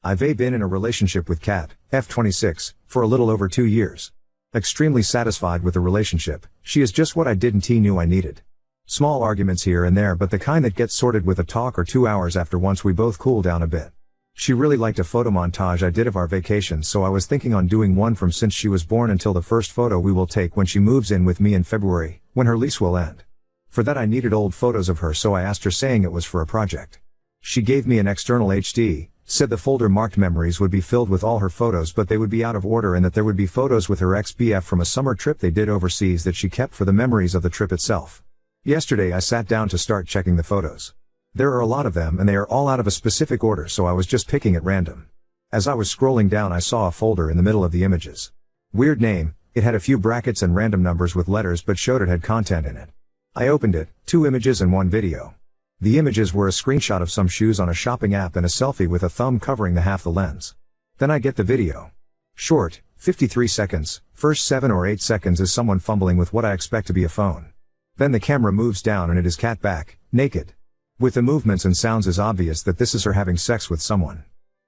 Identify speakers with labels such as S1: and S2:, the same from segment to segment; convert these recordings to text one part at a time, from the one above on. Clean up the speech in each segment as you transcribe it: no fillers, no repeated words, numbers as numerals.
S1: I've been in a relationship with Kat, F26, for a little over 2 years. Extremely satisfied with the relationship, she is just what I didn't knew I needed. Small arguments here and there, but the kind that gets sorted with a talk or 2 hours after once we both cool down a bit. She really liked a photo montage I did of our vacations, so I was thinking on doing one from since she was born until the first photo we will take when she moves in with me in February, when her lease will end. For that I needed old photos of her, so I asked her, saying it was for a project. She gave me an external HD, said the folder marked memories would be filled with all her photos, but they would be out of order, and that there would be photos with her ex-BF from a summer trip they did overseas that she kept for the memories of the trip itself. Yesterday I sat down to start checking the photos. There are a lot of them and they are all out of a specific order, so I was just picking at random. As I was scrolling down I saw a folder in the middle of the images. Weird name, it had a few brackets and random numbers with letters but showed it had content in it. I opened it, 2 images and 1 video. The images were a screenshot of some shoes on a shopping app and a selfie with a thumb covering the half the lens. Then I get the video. Short, 53 seconds, first 7 or 8 seconds is someone fumbling with what I expect to be a phone. Then the camera moves down and it is Kat back, naked. With the movements and sounds is obvious that this is her having sex with someone.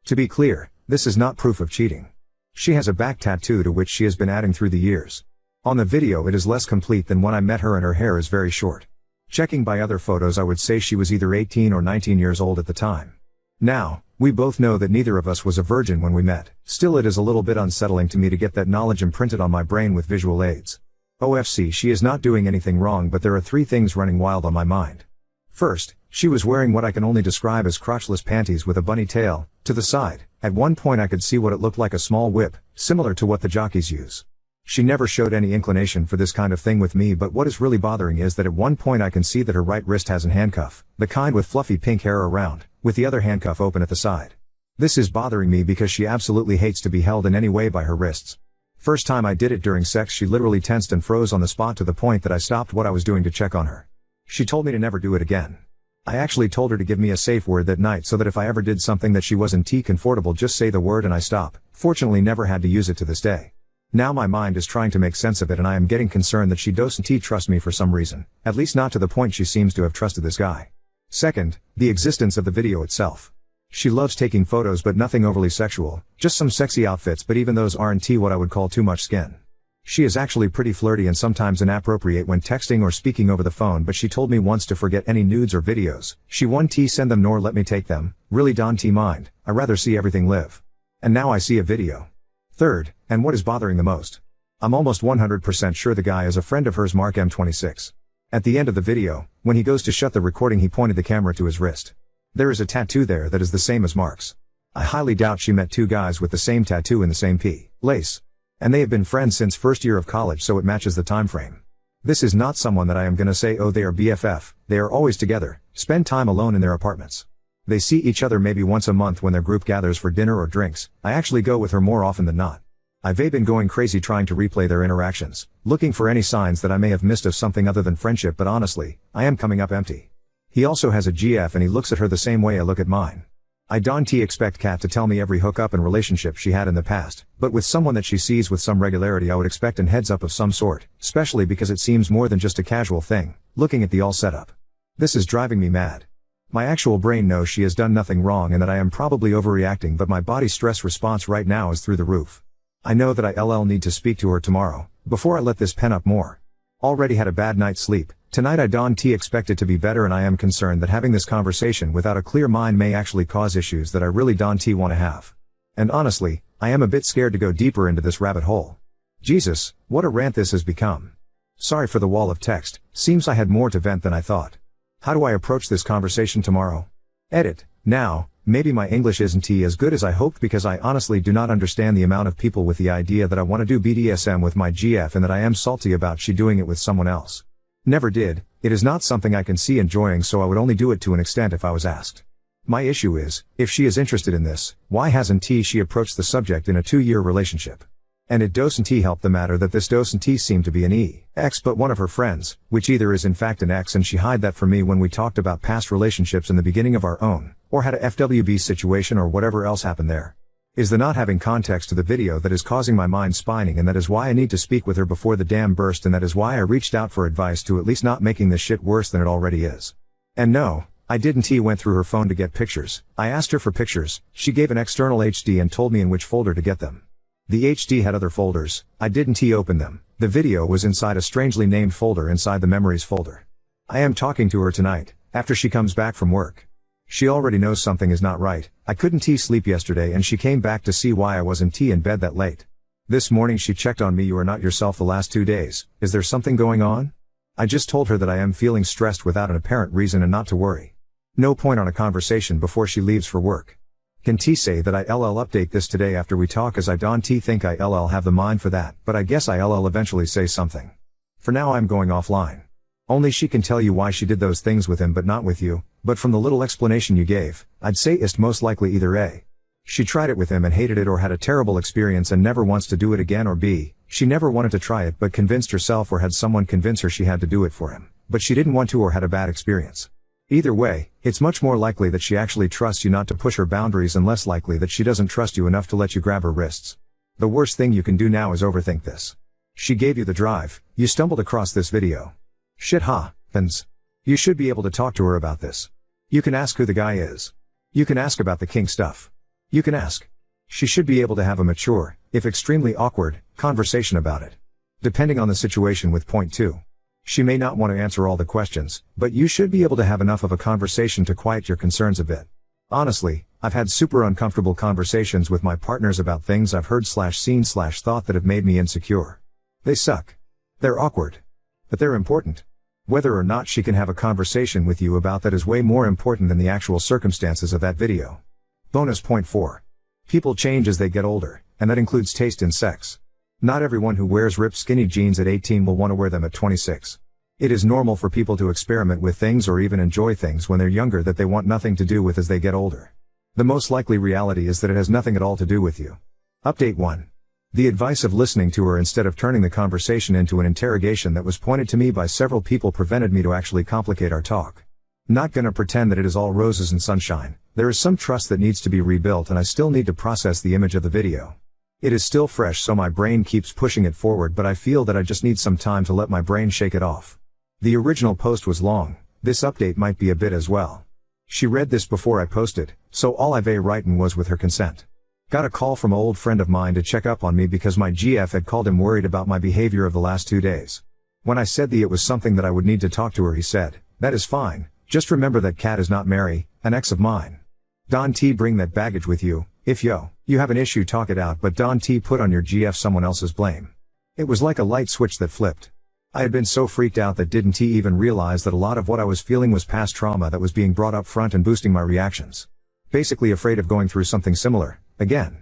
S1: To be clear, this is not proof of cheating. She has a back tattoo to which she has been adding through the years. On the video it is less complete than when I met her and her hair is very short. Checking by other photos I would say she was either 18 or 19 years old at the time. Now, we both know that neither of us was a virgin when we met, still it is a little bit unsettling to me to get that knowledge imprinted on my brain with visual aids. OFC, she is not doing anything wrong, but there are 3 things running wild on my mind. First, she was wearing what I can only describe as crotchless panties with a bunny tail, to the side. At one point I could see what it looked like, a small whip, similar to what the jockeys use. She never showed any inclination for this kind of thing with me, but what is really bothering is that at one point I can see that her right wrist has a handcuff, the kind with fluffy pink hair around, with the other handcuff open at the side. This is bothering me because she absolutely hates to be held in any way by her wrists. First time I did it during sex she literally tensed and froze on the spot to the point that I stopped what I was doing to check on her. She told me to never do it again. I actually told her to give me a safe word that night so that if I ever did something that she wasn't comfortable, just say the word and I stop. Fortunately never had to use it to this day. Now my mind is trying to make sense of it and I am getting concerned that she doesn't trust me for some reason, at least not to the point she seems to have trusted this guy. Second, the existence of the video itself. She loves taking photos but nothing overly sexual, just some sexy outfits, but even those aren't what I would call too much skin. She is actually pretty flirty and sometimes inappropriate when texting or speaking over the phone, but she told me once to forget any nudes or videos. She won't send them nor let me take them. Really don't mind, I rather see everything live. And now I see a video. Third, and what is bothering the most. I'm almost 100% sure the guy is a friend of hers, Mark M26. At the end of the video, when he goes to shut the recording he pointed the camera to his wrist. There is a tattoo there that is the same as Mark's. I highly doubt she met 2 guys with the same tattoo in the same lace. And they have been friends since first year of college, so it matches the time frame. This is not someone that I am gonna say, oh they are BFF, they are always together, spend time alone in their apartments. They see each other maybe once a month when their group gathers for dinner or drinks. I actually go with her more often than not. I've been going crazy trying to replay their interactions, looking for any signs that I may have missed of something other than friendship, but honestly, I am coming up empty. He also has a GF and he looks at her the same way I look at mine. I don't expect Kat to tell me every hookup and relationship she had in the past, but with someone that she sees with some regularity I would expect an heads up of some sort, especially because it seems more than just a casual thing, looking at the all setup. This is driving me mad. My actual brain knows she has done nothing wrong and that I am probably overreacting, but my body stress response right now is through the roof. I know that I need to speak to her tomorrow, before I let this pen up more. Already had a bad night's sleep. Tonight I don't expect it to be better, and I am concerned that having this conversation without a clear mind may actually cause issues that I really don't want to have. And honestly, I am a bit scared to go deeper into this rabbit hole. Jesus, what a rant this has become. Sorry for the wall of text, seems I had more to vent than I thought. How do I approach this conversation tomorrow? Edit. Now, maybe my English isn't as good as I hoped, because I honestly do not understand the amount of people with the idea that I want to do BDSM with my GF and that I am salty about she doing it with someone else. Never did, it is not something I can see enjoying, so I would only do it to an extent if I was asked. My issue is, if she is interested in this, why hasn't she approached the subject in a 2-year relationship? And it doesn't help the matter that this doesn't seem to be an ex but one of her friends, which either is in fact an ex and she hid that from me when we talked about past relationships in the beginning of our own, or had a FWB situation or whatever else happened there. Is the not having context to the video that is causing my mind spinning, and that is why I need to speak with her before the dam burst, and that is why I reached out for advice to at least not making this shit worse than it already is. And no, I didn't went through her phone to get pictures. I asked her for pictures, she gave an external HD and told me in which folder to get them. The HD had other folders, I didn't open them. The video was inside a strangely named folder inside the memories folder. I am talking to her tonight, after she comes back from work. She already knows something is not right. I couldn't sleep yesterday and she came back to see why I wasn't in bed that late. This morning she checked on me. You are not yourself the last 2 days, is there something going on? I just told her that I am feeling stressed without an apparent reason and not to worry. No point on a conversation before she leaves for work. Can say that I'll update this today after we talk, as I don't think I'll have the mind for that, but I guess I'll eventually say something. For now I'm going offline. Only she can tell you why she did those things with him but not with you, but from the little explanation you gave, I'd say it's most likely either A. She tried it with him and hated it, or had a terrible experience and never wants to do it again, or B. She never wanted to try it but convinced herself, or had someone convince her she had to do it for him, but she didn't want to, or had a bad experience. Either way, it's much more likely that she actually trusts you not to push her boundaries, and less likely that she doesn't trust you enough to let you grab her wrists. The worst thing you can do now is overthink this. She gave you the drive, you stumbled across this video. Shit happens. You should be able to talk to her about this. You can ask who the guy is. You can ask about the kink stuff. You can ask. She should be able to have a mature, if extremely awkward, conversation about it. Depending on the situation with point 2. She may not want to answer all the questions, but you should be able to have enough of a conversation to quiet your concerns a bit. Honestly, I've had super uncomfortable conversations with my partners about things I've heard / seen / thought that have made me insecure. They suck. They're awkward. But they're important. Whether or not she can have a conversation with you about that is way more important than the actual circumstances of that video. Bonus point 4. People change as they get older, and that includes taste in sex. Not everyone who wears ripped skinny jeans at 18 will want to wear them at 26. It is normal for people to experiment with things or even enjoy things when they're younger that they want nothing to do with as they get older. The most likely reality is that it has nothing at all to do with you. Update 1. The advice of listening to her instead of turning the conversation into an interrogation that was pointed to me by several people prevented me to actually complicate our talk. Not gonna pretend that it is all roses and sunshine. There is some trust that needs to be rebuilt, and I still need to process the image of the video. It is still fresh, so my brain keeps pushing it forward, but I feel that I just need some time to let my brain shake it off. The original post was long, this update might be a bit as well. She read this before I posted, so all I've written was with her consent. Got a call from an old friend of mine to check up on me because my GF had called him worried about my behavior of the last 2 days. When I said it was something that I would need to talk to her, he said, "That is fine, just remember that Kat is not Mary, an ex of mine. Don't bring that baggage with you. If you have an issue, talk it out, but don't put on your GF someone else's blame." It was like a light switch that flipped. I had been so freaked out that didn't even realize that a lot of what I was feeling was past trauma that was being brought up front and boosting my reactions. Basically afraid of going through something similar, again.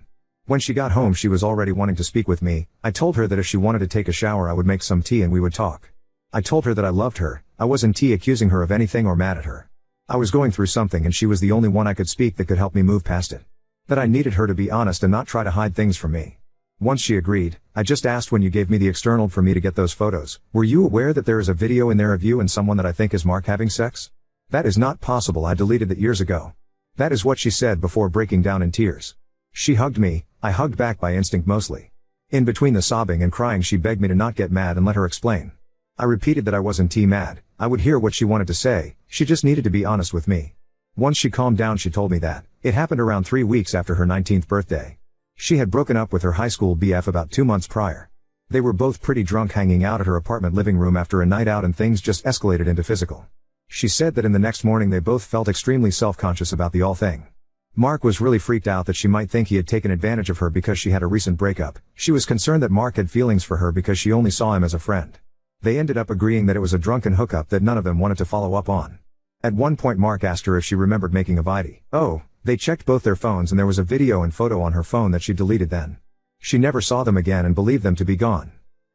S1: When she got home she was already wanting to speak with me. I told her that if she wanted to take a shower I would make some tea and we would talk. I told her that I loved her, I wasn't accusing her of anything or mad at her. I was going through something and she was the only one I could speak that could help me move past it. That I needed her to be honest and not try to hide things from me. Once she agreed, I just asked, when you gave me the external for me to get those photos, were you aware that there is a video in there of you and someone that I think is Mark having sex? That is not possible, I deleted that years ago. That is what she said before breaking down in tears. She hugged me, I hugged back by instinct mostly. In between the sobbing and crying she begged me to not get mad and let her explain. I repeated that I wasn't mad, I would hear what she wanted to say, she just needed to be honest with me. Once she calmed down she told me that it happened around 3 weeks after her 19th birthday. She had broken up with her high school BF about 2 months prior. They were both pretty drunk hanging out at her apartment living room after a night out and things just escalated into physical. She said that in the next morning they both felt extremely self-conscious about the whole thing. Mark was really freaked out that she might think he had taken advantage of her because she had a recent breakup. She was concerned that Mark had feelings for her because she only saw him as a friend. They ended up agreeing that it was a drunken hookup that none of them wanted to follow up on. At one point Mark asked her if she remembered making a video. Oh, they checked both their phones and there was a video and photo on her phone that she deleted then. She never saw them again and believed them to be gone.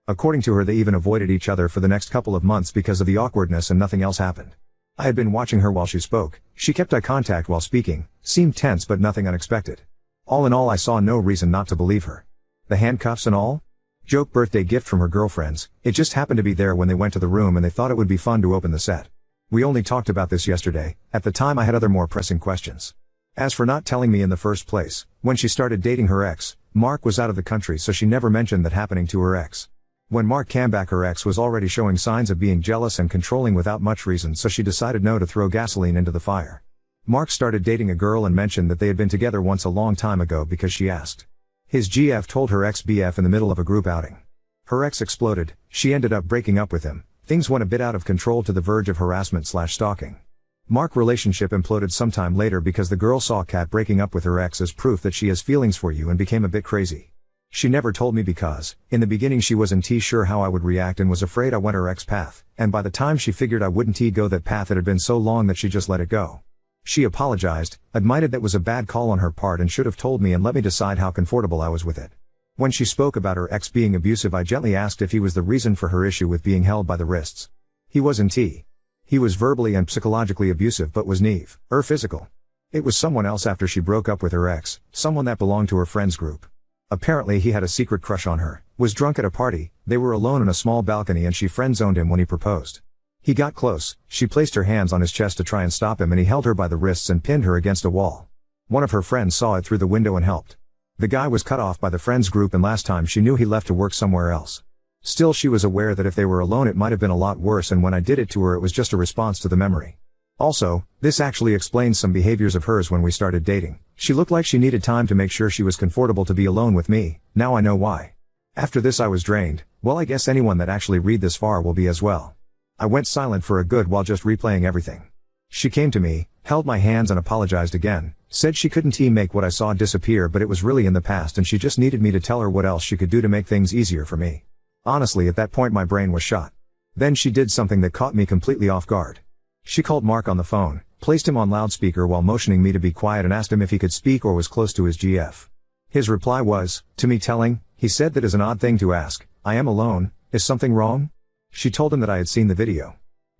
S1: According to her they even avoided each other for the next couple of months because of the awkwardness and nothing else happened. I had been watching her while she spoke. She kept eye contact while speaking, seemed tense but nothing unexpected. All in all I saw no reason not to believe her. The handcuffs and all? Joke birthday gift from her girlfriends, it just happened to be there when they went to the room and they thought it would be fun to open the set. We only talked about this yesterday, at the time I had other more pressing questions. As for not telling me in the first place, when she started dating her ex, Mark was out of the country so she never mentioned that happening to her ex. When Mark came back, her ex was already showing signs of being jealous and controlling without much reason, so she decided no to throw gasoline into the fire. Mark started dating a girl and mentioned that they had been together once a long time ago because she asked. His GF told her ex-BF in the middle of a group outing. Her ex exploded, she ended up breaking up with him, things went a bit out of control to the verge of harassment/stalking. Mark relationship imploded sometime later because the girl saw Kat breaking up with her ex as proof that she has feelings for you and became a bit crazy. She never told me because, in the beginning she wasn't sure how I would react and was afraid I went her ex path, and by the time she figured I wouldn't go that path, it had been so long that she just let it go. She apologized, admitted that was a bad call on her part and should have told me and let me decide how comfortable I was with it. When she spoke about her ex being abusive, I gently asked if he was the reason for her issue with being held by the wrists. He wasn't. He was verbally and psychologically abusive, but was never physical. It was someone else after she broke up with her ex, someone that belonged to her friends group. Apparently he had a secret crush on her, was drunk at a party, they were alone on a small balcony and she friend-zoned him when he proposed. He got close, she placed her hands on his chest to try and stop him and he held her by the wrists and pinned her against a wall. One of her friends saw it through the window and helped. The guy was cut off by the friends group and last time she knew he left to work somewhere else. Still, she was aware that if they were alone it might have been a lot worse, and when I did it to her it was just a response to the memory. Also, this actually explains some behaviors of hers when we started dating. She looked like she needed time to make sure she was comfortable to be alone with me, now I know why. After this I was drained, well I guess anyone that actually read this far will be as well. I went silent for a good while just replaying everything. She came to me, held my hands and apologized again, said she couldn't make what I saw disappear but it was really in the past and she just needed me to tell her what else she could do to make things easier for me. Honestly, at that point my brain was shot. Then she did something that caught me completely off guard. She called Mark on the phone, placed him on loudspeaker while motioning me to be quiet and asked him if he could speak or was close to his GF. His reply was, to me telling, he said that is an odd thing to ask, I am alone, is something wrong? She told him that I had seen the video.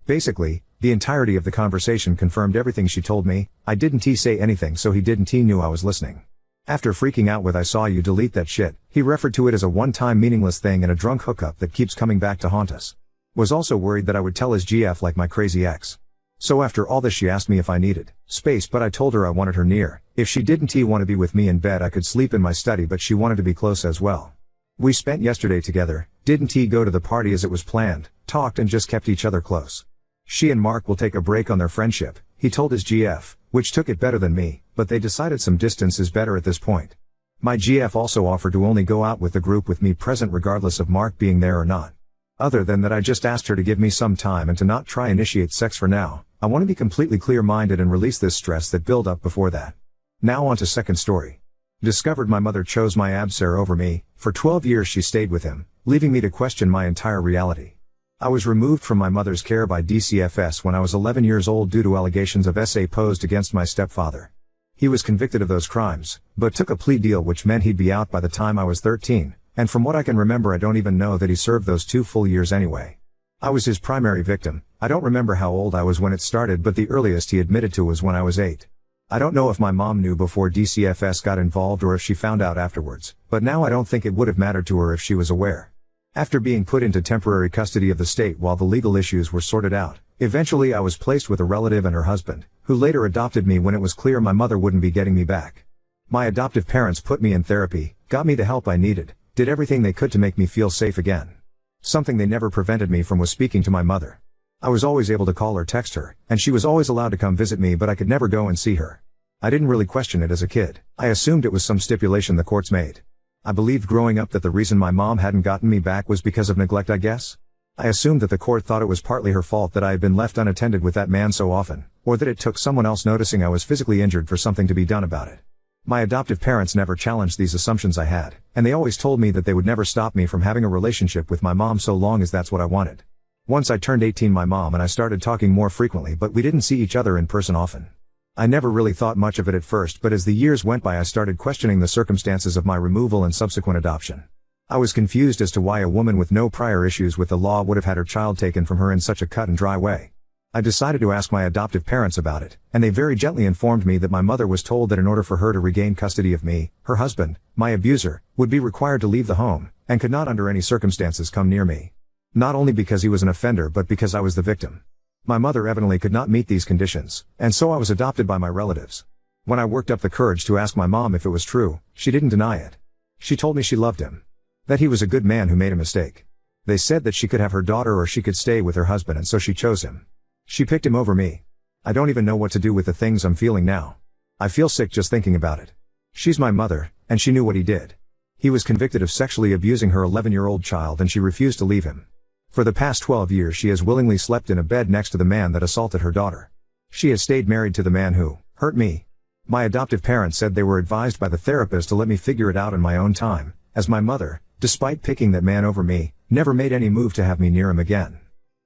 S1: Basically, the entirety of the conversation confirmed everything she told me, I didn't say anything so he didn't knew I was listening. After freaking out with I saw you delete that shit, he referred to it as a one-time meaningless thing and a drunk hookup that keeps coming back to haunt us. Was also worried that I would tell his GF like my crazy ex. So after all this she asked me if I needed space, but I told her I wanted her near. If she didn't want to be with me in bed I could sleep in my study, but she wanted to be close as well. We spent yesterday together, didn't go to the party as it was planned, talked and just kept each other close. She and Mark will take a break on their friendship, he told his GF, which took it better than me, but they decided some distance is better at this point. My GF also offered to only go out with the group with me present regardless of Mark being there or not. Other than that I just asked her to give me some time and to not try initiate sex for now. I want to be completely clear-minded and release this stress that built up before that. Now on to second story. Discovered my mother chose my absar over me. For 12 years she stayed with him, leaving me to question my entire reality. I was removed from my mother's care by DCFS when I was 11 years old due to allegations of SA posed against my stepfather. He was convicted of those crimes, but took a plea deal which meant he'd be out by the time I was 13, and from what I can remember I don't even know that he served those 2 full years anyway. I was his primary victim. I don't remember how old I was when it started, but the earliest he admitted to was when I was 8. I don't know if my mom knew before DCFS got involved or if she found out afterwards, but now I don't think it would have mattered to her if she was aware. After being put into temporary custody of the state while the legal issues were sorted out, eventually I was placed with a relative and her husband, who later adopted me when it was clear my mother wouldn't be getting me back. My adoptive parents put me in therapy, got me the help I needed, did everything they could to make me feel safe again. Something they never prevented me from was speaking to my mother. I was always able to call or text her, and she was always allowed to come visit me, but I could never go and see her. I didn't really question it as a kid. I assumed it was some stipulation the courts made. I believed growing up that the reason my mom hadn't gotten me back was because of neglect, I guess. I assumed that the court thought it was partly her fault that I had been left unattended with that man so often, or that it took someone else noticing I was physically injured for something to be done about it. My adoptive parents never challenged these assumptions I had, and they always told me that they would never stop me from having a relationship with my mom so long as that's what I wanted. Once I turned 18, my mom and I started talking more frequently, but we didn't see each other in person often. I never really thought much of it at first, but as the years went by I started questioning the circumstances of my removal and subsequent adoption. I was confused as to why a woman with no prior issues with the law would have had her child taken from her in such a cut and dry way. I decided to ask my adoptive parents about it, and they very gently informed me that my mother was told that in order for her to regain custody of me, her husband, my abuser, would be required to leave the home, and could not under any circumstances come near me. Not only because he was an offender but because I was the victim. My mother evidently could not meet these conditions, and so I was adopted by my relatives. When I worked up the courage to ask my mom if it was true, she didn't deny it. She told me she loved him. That he was a good man who made a mistake. They said that she could have her daughter or she could stay with her husband, and so she chose him. She picked him over me. I don't even know what to do with the things I'm feeling now. I feel sick just thinking about it. She's my mother, and she knew what he did. He was convicted of sexually abusing her 11-year-old child, and she refused to leave him. For the past 12 years she has willingly slept in a bed next to the man that assaulted her daughter. She has stayed married to the man who hurt me. My adoptive parents said they were advised by the therapist to let me figure it out in my own time, as my mother, despite picking that man over me, never made any move to have me near him again.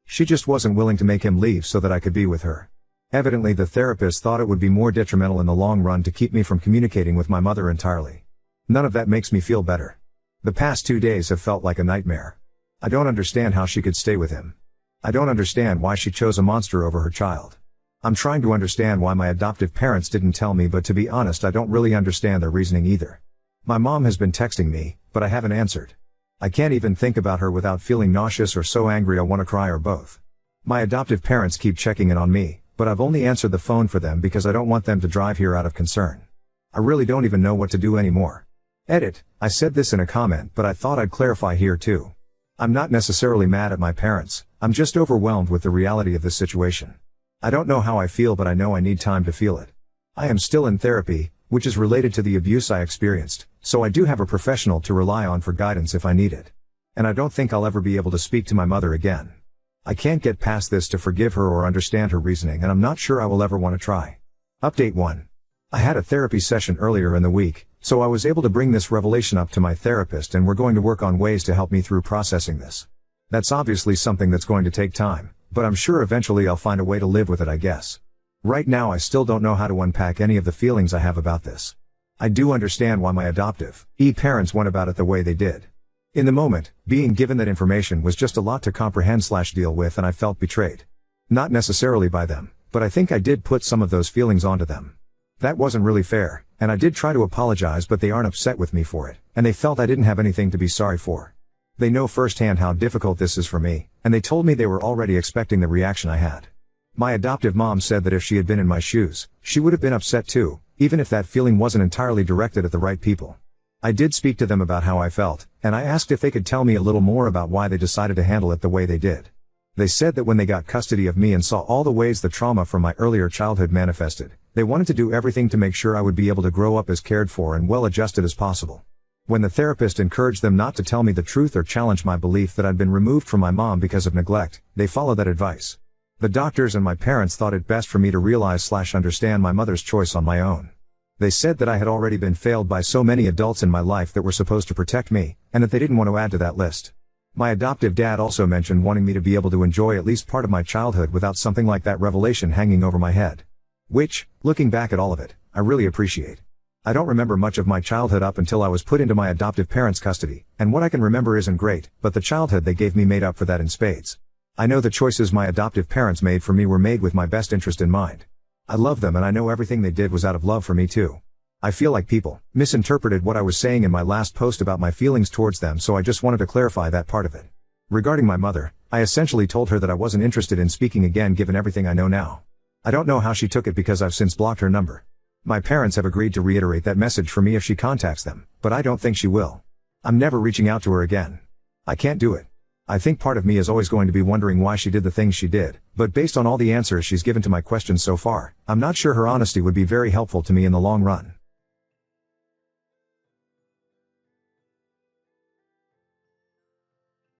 S1: She just wasn't willing to make him leave so that I could be with her. Evidently the therapist thought it would be more detrimental in the long run to keep me from communicating with my mother entirely. None of that makes me feel better. The past 2 days have felt like a nightmare. I don't understand how she could stay with him. I don't understand why she chose a monster over her child. I'm trying to understand why my adoptive parents didn't tell me, but to be honest I don't really understand their reasoning either. My mom has been texting me, but I haven't answered. I can't even think about her without feeling nauseous or so angry I want to cry, or both. My adoptive parents keep checking in on me, but I've only answered the phone for them because I don't want them to drive here out of concern. I really don't even know what to do anymore. Edit, I said this in a comment, but I thought I'd clarify here too. I'm not necessarily mad at my parents, I'm just overwhelmed with the reality of this situation. I don't know how I feel, but I know I need time to feel it. I am still in therapy, which is related to the abuse I experienced, so I do have a professional to rely on for guidance if I need it. And I don't think I'll ever be able to speak to my mother again. I can't get past this to forgive her or understand her reasoning, and I'm not sure I will ever want to try. Update 1. I had a therapy session earlier in the week, so I was able to bring this revelation up to my therapist, and we're going to work on ways to help me through processing this. That's obviously something that's going to take time, but I'm sure eventually I'll find a way to live with it, I guess. Right now I still don't know how to unpack any of the feelings I have about this. I do understand why my adoptive parents went about it the way they did. In the moment, being given that information was just a lot to comprehend/deal with, and I felt betrayed. Not necessarily by them, but I think I did put some of those feelings onto them. That wasn't really fair, and I did try to apologize, but they aren't upset with me for it, and they felt I didn't have anything to be sorry for. They know firsthand how difficult this is for me, and they told me they were already expecting the reaction I had. My adoptive mom said that if she had been in my shoes, she would have been upset too, even if that feeling wasn't entirely directed at the right people. I did speak to them about how I felt, and I asked if they could tell me a little more about why they decided to handle it the way they did. They said that when they got custody of me and saw all the ways the trauma from my earlier childhood manifested, they wanted to do everything to make sure I would be able to grow up as cared for and well adjusted as possible. When the therapist encouraged them not to tell me the truth or challenge my belief that I'd been removed from my mom because of neglect, they followed that advice. The doctors and my parents thought it best for me to realize/understand my mother's choice on my own. They said that I had already been failed by so many adults in my life that were supposed to protect me, and that they didn't want to add to that list. My adoptive dad also mentioned wanting me to be able to enjoy at least part of my childhood without something like that revelation hanging over my head. Which, looking back at all of it, I really appreciate. I don't remember much of my childhood up until I was put into my adoptive parents' custody, and what I can remember isn't great, but the childhood they gave me made up for that in spades. I know the choices my adoptive parents made for me were made with my best interest in mind. I love them, and I know everything they did was out of love for me too. I feel like people misinterpreted what I was saying in my last post about my feelings towards them, so I just wanted to clarify that part of it. Regarding my mother, I essentially told her that I wasn't interested in speaking again given everything I know now. I don't know how she took it because I've since blocked her number. My parents have agreed to reiterate that message for me if she contacts them, but I don't think she will. I'm never reaching out to her again. I can't do it. I think part of me is always going to be wondering why she did the things she did, but based on all the answers she's given to my questions so far, I'm not sure her honesty would be very helpful to me in the long run.